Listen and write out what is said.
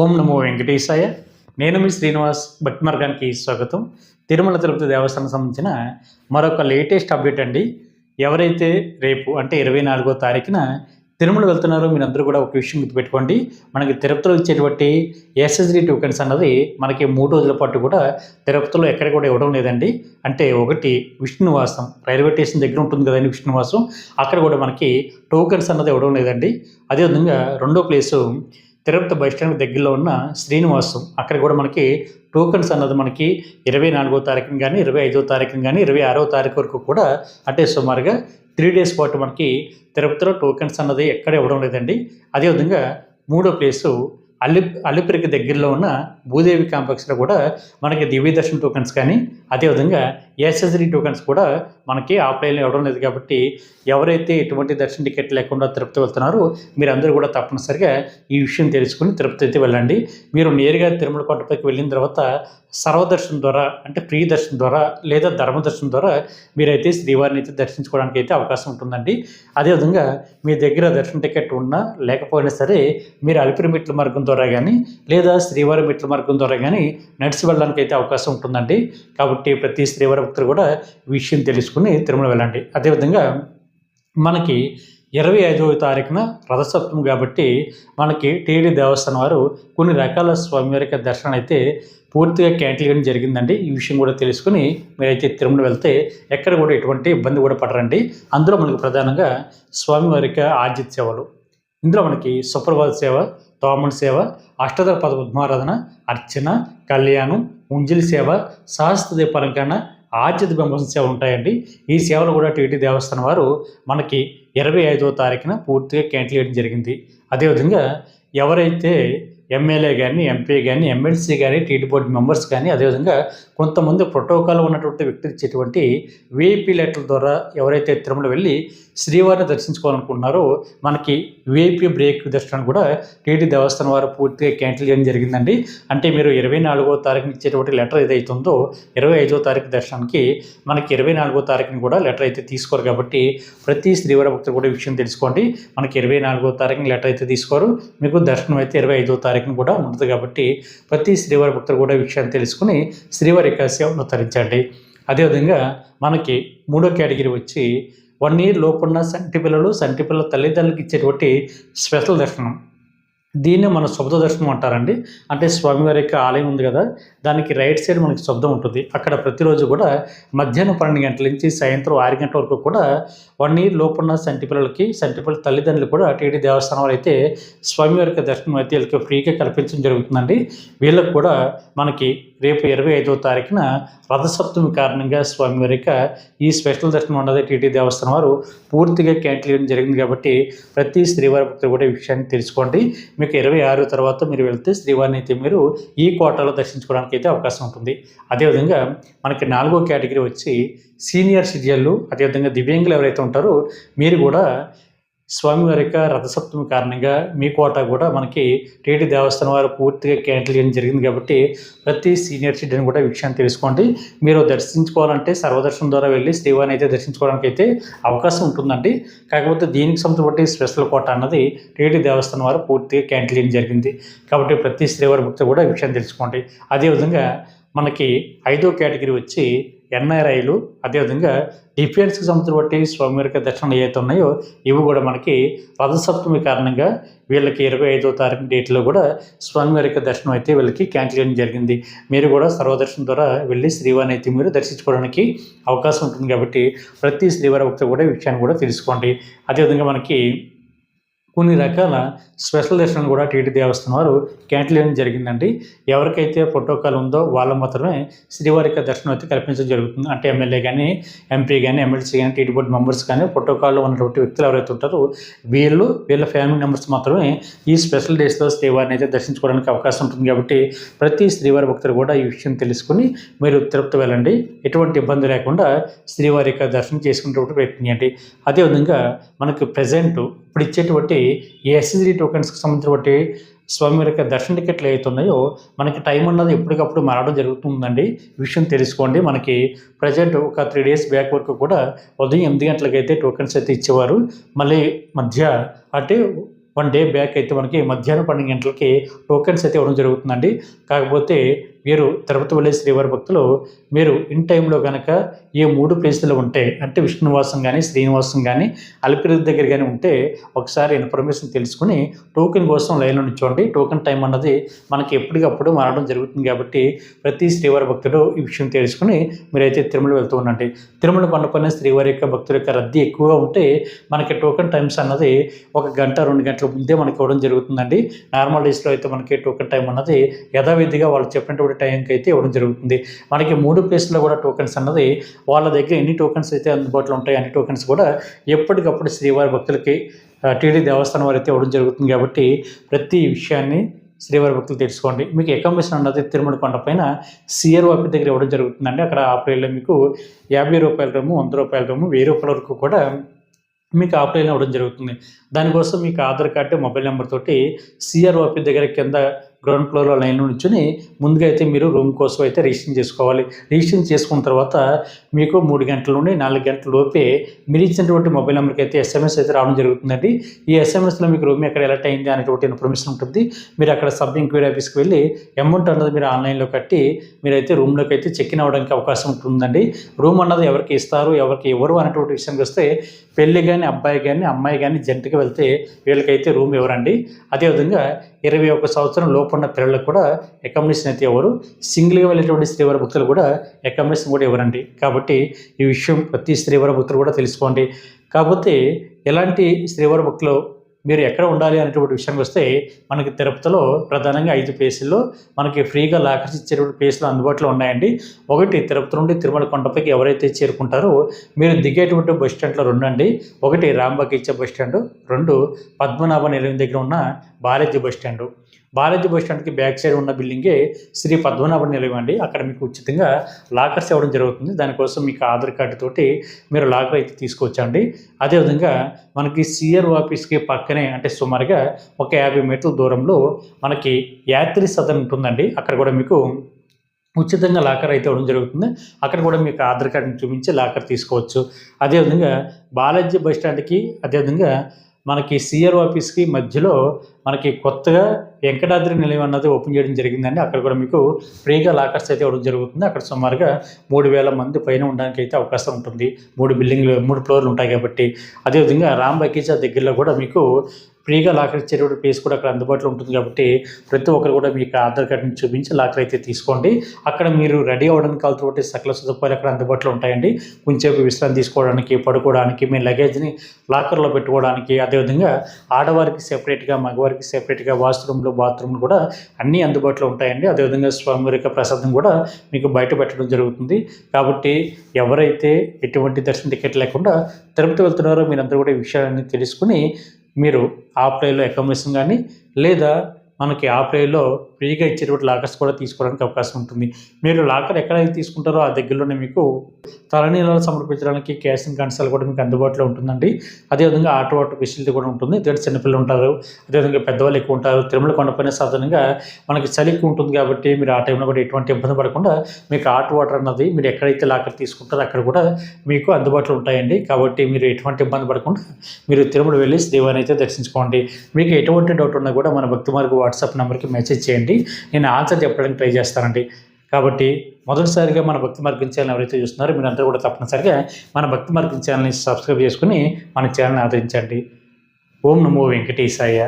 ఓం నమో వెంకటేశాయ. నేను మీ శ్రీనివాస్. భక్తి మార్గానికి స్వాగతం. తిరుమల తిరుపతి దేవస్థానం సంబంధించిన మరొక లేటెస్ట్ అప్డేట్ అండి. ఎవరైతే రేపు అంటే 24వ తారీఖున తిరుమల వెళ్తున్నారో మీరందరూ కూడా ఒక విషయం గుర్తుపెట్టుకోండి. మనకి తిరుపతిలో ఇచ్చేటువంటి ఎస్ఎస్డి టోకెన్స్ అన్నది మనకి 3 రోజుల పాటు కూడా తిరుపతిలో ఎక్కడ కూడా ఇవ్వడం లేదండి. అంటే ఒకటి విష్ణునివాసం రైల్వే స్టేషన్ దగ్గర ఉంటుంది కదండి విష్ణునివాసం, అక్కడ కూడా మనకి టోకెన్స్ అన్నది ఇవ్వడం లేదండి. అదేవిధంగా రెండో ప్లేసు తిరుపతి బస్ స్టాండ్ దగ్గరలో ఉన్న శ్రీనివాసం, అక్కడ కూడా మనకి టోకెన్స్ అన్నది మనకి 24వ తారీఖున కానీ 25వ తారీఖున కానీ 26వ తారీఖు వరకు కూడా అంటే సుమారుగా 3 డేస్ పాటు మనకి తిరుపతిలో టోకెన్స్ అన్నది ఎక్కడ ఇవ్వడం లేదండి. అదేవిధంగా మూడో ప్లేసు అలిపిరికి దగ్గరలో ఉన్న భూదేవి కాంప్లెక్స్లో కూడా మనకి దివ్య దర్శన టోకెన్స్ కానీ అదేవిధంగా ఎస్ఎస్డి టోకెన్స్ కూడా మనకి ఆఫ్లైన్లో ఇవ్వడం లేదు. కాబట్టి ఎవరైతే ఎటువంటి దర్శన టికెట్ లేకుండా తిరుపతి వెళ్తున్నారో మీరందరూ కూడా తప్పనిసరిగా ఈ విషయం తెలుసుకుని తిరుపతి అయితే వెళ్ళండి. మీరు నేరుగా తిరుమల కొండపైకి వెళ్ళిన తర్వాత సర్వదర్శనం ద్వారా అంటే ఫ్రీ దర్శనం ద్వారా లేదా ధర్మదర్శనం ద్వారా మీరైతే శ్రీవారిని అయితే దర్శించుకోవడానికి అయితే అవకాశం ఉంటుందండి. అదేవిధంగా మీ దగ్గర దర్శన టికెట్ ఉన్నా లేకపోయినా సరే మీరు అలిపిరి మెట్ల మార్గం ద్వారా కానీ లేదా శ్రీవారి మెట్ల మార్గం ద్వారా కానీ నడిచి వెళ్ళడానికి అయితే అవకాశం ఉంటుందండి. కాబట్టి ప్రతి శ్రీవారి భక్తులు కూడా విషయం తెలుసుకుని తిరుమల వెళ్ళండి. అదేవిధంగా మనకి 25వ తారీఖున రథసప్తమి కాబట్టి మనకి టీడీ దేవస్థానం వారు కొన్ని రకాల స్వామివారి యొక్క దర్శనం అయితే పూర్తిగా క్యాన్సిల్ చేయడం జరిగిందండి. ఈ విషయం కూడా తెలుసుకుని మీరైతే తిరుమల వెళ్తే ఎక్కడ కూడా ఎటువంటి ఇబ్బంది కూడా పడరండి. అందులో మనకి ప్రధానంగా స్వామివారి యొక్క ఆర్జిత సేవలు, ఇందులో మనకి సుప్రభాత సేవ, తోమన్ సేవ, అష్టదళ పద్మారాధన, అర్చన, కళ్యాణం, ఉంజిలి సేవ, సహస్ర దీపాలంకరణ, ఆర్జిత బింబం సేవ ఉంటాయండి. ఈ సేవలు కూడా టీటీ దేవస్థానం వారు మనకి 25వ తారీఖున పూర్తిగా క్యాన్సిల్ చేయడం జరిగింది. అదేవిధంగా ఎవరైతే ఎమ్మెల్యే కానీ ఎంపీ కానీ ఎమ్మెల్సీ కానీ టీటీ బోర్డు మెంబర్స్ కానీ అదేవిధంగా కొంతమంది ప్రోటోకాల్ ఉన్నటువంటి వ్యక్తులు ఇచ్చేటువంటి విఐపీ లెటర్ల ద్వారా ఎవరైతే తిరుమల వెళ్ళి శ్రీవారిని దర్శించుకోవాలనుకుంటున్నారో మనకి విఐపీ బ్రేక్ దర్శనాన్ని కూడా టీటీ దేవస్థానం వారు పూర్తిగా క్యాన్సిల్ చేయడం జరిగిందండి. అంటే మీరు 24వ తారీఖున ఇచ్చేటువంటి లెటర్ ఏదైతుందో 25వ తారీఖు దర్శనానికి మనకి 24వ తారీఖుని కూడా లెటర్ అయితే తీసుకోరు. కాబట్టి ప్రతి శ్రీవారి భక్తులు కూడా విషయం తెలుసుకోండి. మనకి 24వ తారీఖున లెటర్ అయితే తీసుకోరు, మీకు దర్శనం అయితే 25వ తారీఖున కూడా ఉంటుంది. కాబట్టి ప్రతి శ్రీవారి భక్తులు కూడా విషయాన్ని తెలుసుకుని శ్రీవారి యొక్క సేవను తరించండి. అదేవిధంగా మనకి మూడో కేటగిరీ వచ్చి 1 ఇయర్ లోపున్న సంటి పిల్లల తల్లిదండ్రులకు ఇచ్చేటువంటి స్పెషల్ దర్శనం, దీన్ని మన శబ్ద దర్శనం అంటారండి. అంటే స్వామివారి యొక్క ఆలయం ఉంది కదా, దానికి రైట్ సైడ్ మనకి శబ్దం ఉంటుంది. అక్కడ ప్రతిరోజు కూడా మధ్యాహ్నం 12 గంటల నుంచి సాయంత్రం 6 గంటల వరకు కూడా 1 ఇయర్ లోపున్న సంటి పిల్లల తల్లిదండ్రులు కూడా టీటీ దేవస్థానం అయితే స్వామివారి యొక్క దర్శనం అయితే వీళ్ళకి ఫ్రీగా కల్పించడం జరుగుతుందండి. వీళ్ళకి కూడా మనకి రేపు 25వ తారీఖున రథసప్తమి కారణంగా స్వామివారి యొక్క ఈ స్పెషల్ దర్శనం ఉన్నది టీటీ దేవస్థానం వారు పూర్తిగా క్యాన్సిల్ చేయడం జరిగింది. కాబట్టి ప్రతి శ్రీవారి భక్తులు కూడా ఈ విషయాన్ని తెలుసుకోండి. మీకు 26 తర్వాత మీరు వెళ్తే శ్రీవారిని అయితే మీరు ఈ కోటాలో దర్శించుకోవడానికి అయితే అవకాశం ఉంటుంది. అదేవిధంగా మనకి 4వ కేటగిరీ వచ్చి సీనియర్ సిటిజన్లు అదేవిధంగా దివ్యాంగులు ఎవరైతే ఉంటారో మీరు కూడా స్వామివారి యొక్క రథసప్తమి కారణంగా మీ కోట కూడా మనకి టీటీ దేవస్థానం వారు పూర్తిగా క్యాన్సిల్ చేయడం జరిగింది. కాబట్టి ప్రతి సీనియర్ సిటిజన్ కూడా విషయాన్ని తెలుసుకోండి. మీరు దర్శించుకోవాలంటే సర్వదర్శనం ద్వారా వెళ్ళి శ్రీవారిని అయితే దర్శించుకోవడానికి అయితే అవకాశం ఉంటుందండి. కాకపోతే దీనికి సంబంధించి స్పెషల్ కోట అన్నది టీటీ దేవస్థానం వారు పూర్తిగా క్యాన్సిల్ చేయడం జరిగింది. కాబట్టి ప్రతి శ్రీవారి భక్తులు కూడా ఈ విషయాన్ని తెలుసుకోండి. అదేవిధంగా మనకి 5వ కేటగిరీ వచ్చి ఎన్ఆర్ఐలు అదేవిధంగా డిఫెన్స్కి సంబంధించి స్వామివారి దర్శనాలు ఏవైతే ఉన్నాయో ఇవి కూడా మనకి రథసప్తమి కారణంగా వీళ్ళకి 25వ తారీఖు డేట్లో కూడా స్వామివారి దర్శనం అయితే వీళ్ళకి క్యాన్సిల్ చేయడం జరిగింది. మీరు కూడా సర్వదర్శనం ద్వారా వెళ్ళి శ్రీవారిని అయితే మీరు దర్శించుకోవడానికి అవకాశం ఉంటుంది. కాబట్టి ప్రతి శ్రీవారి భక్తులు కూడా ఈ విషయాన్ని కూడా తెలుసుకోండి. అదేవిధంగా మనకి కొన్ని రకాల స్పెషల్ దర్శనాలు కూడా టీటీ దేవస్థానం వారు క్యాన్సిల్ చేయడం జరిగిందండి. ఎవరికైతే ప్రోటోకాల్ ఉందో వాళ్ళు మాత్రమే శ్రీవారి యొక్క దర్శనం అయితే కల్పించడం జరుగుతుంది. అంటే ఎమ్మెల్యే కానీ ఎంపీ కానీ ఎమ్మెల్సీ కానీ టీటీ బోర్డు మెంబర్స్ కానీ ప్రోటోకాల్లో ఉన్నటువంటి వ్యక్తులు ఎవరైతే ఉంటారో వీళ్ళ ఫ్యామిలీ మెంబర్స్ మాత్రమే ఈ స్పెషల్ డేస్లో శ్రీవారిని అయితే దర్శించుకోవడానికి అవకాశం ఉంటుంది. కాబట్టి ప్రతి శ్రీవారి భక్తులు కూడా ఈ విషయం తెలుసుకుని మీరు తిరుపతి వెళ్ళండి. ఎటువంటి ఇబ్బంది లేకుండా శ్రీవారి యొక్క దర్శనం చేసుకునేటువంటి ప్రయత్నం చేయండి. అదేవిధంగా మనకు ప్రజెంట్ ఇప్పుడు ఇచ్చేటువంటి ఎస్ఎస్డి టోకెన్స్కి సంబంధించినటువంటి స్వామివారి యొక్క దర్శన టికెట్లు ఏవైతే ఉన్నాయో మనకి టైం అన్నది ఎప్పటికప్పుడు మారడం జరుగుతుందండి. విషయం తెలుసుకోండి. మనకి ప్రజెంట్ ఒక 3 డేస్ బ్యాక్ వరకు కూడా ఉదయం 8 గంటలకైతే టోకెన్స్ అయితే ఇచ్చేవారు. మళ్ళీ మధ్య అంటే 1 డే బ్యాక్ అయితే మనకి మధ్యాహ్నం 12 గంటలకి టోకెన్స్ అయితే ఇవ్వడం జరుగుతుందండి. కాకపోతే మీరు తిరుపతి వెళ్ళే శ్రీవారి భక్తులు మీరు ఇన్ టైంలో కనుక ఈ 3 ప్లేసులు ఉంటే అంటే విష్ణునివాసం కానీ, శ్రీనివాసం కానీ, అలిపిరి దగ్గర కానీ ఉంటే ఒకసారి ఇన్ఫర్మేషన్ తెలుసుకుని టోకెన్ కోసం లైన్లో నిల్చోండి. టోకెన్ టైం అన్నది మనకి ఎప్పటికప్పుడు మారడం జరుగుతుంది కాబట్టి ప్రతి శ్రీవారి భక్తుడు ఈ విషయం తెలుసుకుని మీరైతే తిరుమల వెళ్తూ ఉండండి. తిరుమల కొండపైన శ్రీవారి యొక్క భక్తుల యొక్క రద్దీ ఎక్కువగా ఉంటే మనకి టోకెన్ టైమ్స్ అన్నది 1 గంట 2 గంటల ముందే మనకి ఇవ్వడం జరుగుతుందండి. నార్మల్ డేస్లో అయితే మనకి టోకెన్ టైం అన్నది యథావిధిగా వాళ్ళు చెప్పినటువంటి టైంకి అయితే ఇవ్వడం జరుగుతుంది. మనకి 3 ప్లేస్లో కూడా టోకెన్స్ అన్నది వాళ్ళ దగ్గర ఎన్ని టోకెన్స్ అయితే అందుబాటులో ఉంటాయి అన్ని టోకెన్స్ కూడా ఎప్పటికప్పుడు శ్రీవారి భక్తులకి టీడీ దేవస్థానం వారు అయితే ఇవ్వడం జరుగుతుంది కాబట్టి ప్రతి విషయాన్ని శ్రీవారి భక్తులు తెలుసుకోండి. మీకు అకామిడేషన్ అన్నది తిరుమల కొండపైన CROP దగ్గర ఇవ్వడం జరుగుతుందండి. అక్కడ ఆపరేలో మీకు ₹50 రూము, ₹100 రూము, ₹1000 వరకు కూడా మీకు ఆఫ్లైన్ ఇవ్వడం జరుగుతుంది. దానికోసం మీకు ఆధార్ కార్డు, మొబైల్ నెంబర్ తోటి CROP దగ్గర కింద గ్రౌండ్ ఫ్లోర్లో లైన్లో నుంచుని ముందుగా అయితే మీరు రూమ్ కోసం అయితే రిజిస్ట్రేషన్ చేసుకోవాలి. రిజిస్ట్రేషన్ చేసుకున్న తర్వాత మీకు 3 గంటల నుండి 4 గంటల లోపే మీరు ఇచ్చినటువంటి మొబైల్ నెంబర్కి అయితే SMS అయితే రావడం జరుగుతుందండి. ఈ SMSలో మీకు రూమ్ ఎక్కడ ఎలర్ట్ అయింది అనేటువంటి ఇన్ఫర్మేషన్ ఉంటుంది. మీరు అక్కడ సబ్ ఎంక్వైరీ ఆఫీస్కి వెళ్ళి అమౌంట్ అన్నది మీరు ఆన్లైన్లో కట్టి మీరైతే రూమ్లోకి అయితే చెక్ ఇన్ అవ్వడానికి అవకాశం ఉంటుందండి. రూమ్ అన్నది ఎవరికి ఇస్తారు, ఎవరికి ఇవ్వరు అనేటువంటి విషయానికి వస్తే పెళ్ళి కానీ, అబ్బాయి కానీ, అమ్మాయి కానీ జంటగా వెళ్తే వీళ్ళకైతే రూమ్ ఇవ్వరండి. అదేవిధంగా 21 సంవత్సరం లోపున్న పిల్లలకు కూడా అకామిడేషన్ అయితే ఇవ్వరు. సింగిల్గా వెళ్ళేటువంటి శ్రీవారి భక్తులు కూడా అకామిడేషన్ కూడా ఇవ్వరండి. కాబట్టి ఈ విషయం ప్రతి శ్రీవారి భక్తులు కూడా తెలుసుకోండి. కాకపోతే ఎలాంటి శ్రీవారి భక్తులు మీరు ఎక్కడ ఉండాలి అనేటువంటి విషయానికి వస్తే మనకి తిరుపతిలో ప్రధానంగా 5 ప్లేసుల్లో మనకి ఫ్రీగా లాకర్స్ ఇచ్చేటువంటి ప్లేసులు అందుబాటులో ఉన్నాయండి. ఒకటి తిరుపతి నుండి తిరుమల కొండపైకి ఎవరైతే చేరుకుంటారో మీరు దిగేటువంటి బస్ స్టాండ్లో 2 అండి. ఒకటి రాంబాగ్ ఇచ్చే బస్ స్టాండు, 2 పద్మనాభ నిలయం దగ్గర ఉన్న Balaji bus stand. Balaji bus స్టాండ్కి బ్యాక్ సైడ్ ఉన్న బిల్డింగే శ్రీ పద్మనాభ నిలయం అండి. అక్కడ మీకు ఉచితంగా లాకర్స్ ఇవ్వడం జరుగుతుంది. దానికోసం మీకు ఆధార్ కార్డు తోటి మీరు లాకర్ అయితే తీసుకొచ్చండి. అదేవిధంగా మనకి CRO ఆఫీస్కి పక్కనే అంటే సుమారుగా ఒక 50 మీటర్ల దూరంలో మనకి యాత్రి సదన్ ఉంటుందండి. అక్కడ కూడా మీకు ఉచితంగా లాకర్ అయితే ఇవ్వడం జరుగుతుంది. అక్కడ కూడా మీకు ఆధార్ కార్డుని చూపించి లాకర్ తీసుకోవచ్చు. అదేవిధంగా బాలాజీ బస్ స్టాండ్కి అదేవిధంగా మనకి CRO ఆఫీస్కి మధ్యలో మనకి కొత్తగా వెంకటాద్రి నిలయం అన్నది ఓపెన్ చేయడం జరిగిందండి. అక్కడ కూడా మీకు ఫ్రీగా లాకర్స్ అయితే ఇవ్వడం జరుగుతుంది. అక్కడ సుమారుగా 3000 మంది పైన ఉండడానికి అయితే అవకాశం ఉంటుంది. 3 ఫ్లోర్లు ఉంటాయి కాబట్టి. అదేవిధంగా రామ్ బగీచా దగ్గరలో కూడా మీకు ఫ్రీగా లాకర్ ఇచ్చేటువంటి ప్లేస్ కూడా అక్కడ అందుబాటులో ఉంటుంది కాబట్టి ప్రతి ఒక్కరు కూడా మీకు ఆధార్ కార్డుని చూపించి లాకర్ అయితే తీసుకోండి. అక్కడ మీరు రెడీ అవ్వడానికి కావాల్సినటువంటి సకల సదుపాయాలు అక్కడ అందుబాటులో ఉంటాయండి. కొంచెంసేపు విశ్రాంతి తీసుకోవడానికి, పడుకోవడానికి, మీ లగేజ్ని లాకర్లో పెట్టుకోవడానికి, అదేవిధంగా ఆడవారికి సెపరేట్గా, మగవారికి సెపరేట్గా వాష్రూమ్లు, బాత్రూమ్లు కూడా అన్నీ అందుబాటులో ఉంటాయండి. అదేవిధంగా స్వామివారి యొక్క ప్రసాదం కూడా మీకు బయట పెట్టడం జరుగుతుంది. కాబట్టి ఎవరైతే ఎటువంటి దర్శన టికెట్ లేకుండా తిరుపతి వెళ్తున్నారో మీరందరూ కూడా ఈ విషయాలన్నీ తెలుసుకుని మీరు ఆఫ్లైన్లో అకామిడేషన్ కానీ లేదా మనకి ఆఫ్లైన్లో ఫ్రీగా ఇచ్చేటువంటి లాకర్స్ కూడా తీసుకోవడానికి అవకాశం ఉంటుంది. మీరు లాకర్ ఎక్కడైతే తీసుకుంటారో ఆ దగ్గరలోనే మీకు తలనీలాలు సమర్పించడానికి క్యాష్ అండ్ కన్సల్ కూడా మీకు అందుబాటులో ఉంటుందండి. అదేవిధంగా ఆటో ఫెసిలిటీ కూడా ఉంటుంది. ఎందుకంటే చిన్నపిల్లలు ఉంటారు, అదేవిధంగా పెద్దవాళ్ళు ఎక్కువ ఉంటారు. తిరుమల కొండపైన సాధారణంగా మనకి చలి ఎక్కువ ఉంటుంది కాబట్టి మీరు ఆ టైంలో కూడా ఎటువంటి ఇబ్బంది పడకుండా మీకు హాట్ వాటర్ అన్నది మీరు ఎక్కడైతే లాకర్ తీసుకుంటారో అక్కడ కూడా మీకు అందుబాటులో ఉంటాయండి. కాబట్టి మీరు ఎటువంటి ఇబ్బంది పడకుండా మీరు తిరుమల వెళ్ళి శ్రీవారిని అయితే దర్శించుకోండి. మీకు ఎటువంటి డౌట్ ఉన్నా కూడా మన భక్తి మార్గ వాట్సాప్ నెంబర్కి మెసేజ్ చేయండి. నేను ఆన్సర్ చెప్పడానికి ట్రై చేస్తానండి. కాబట్టి మొదటిసారిగా మన భక్తి మార్గం ఛానల్ ఎవరైతే చూస్తున్నారో మీరందరూ కూడా తప్పనిసరిగా మన భక్తి మార్గం ఛానల్ని సబ్స్క్రైబ్ చేసుకుని మన ఛానల్ని ఆదరించండి. ఓం నమో వెంకటేశాయ.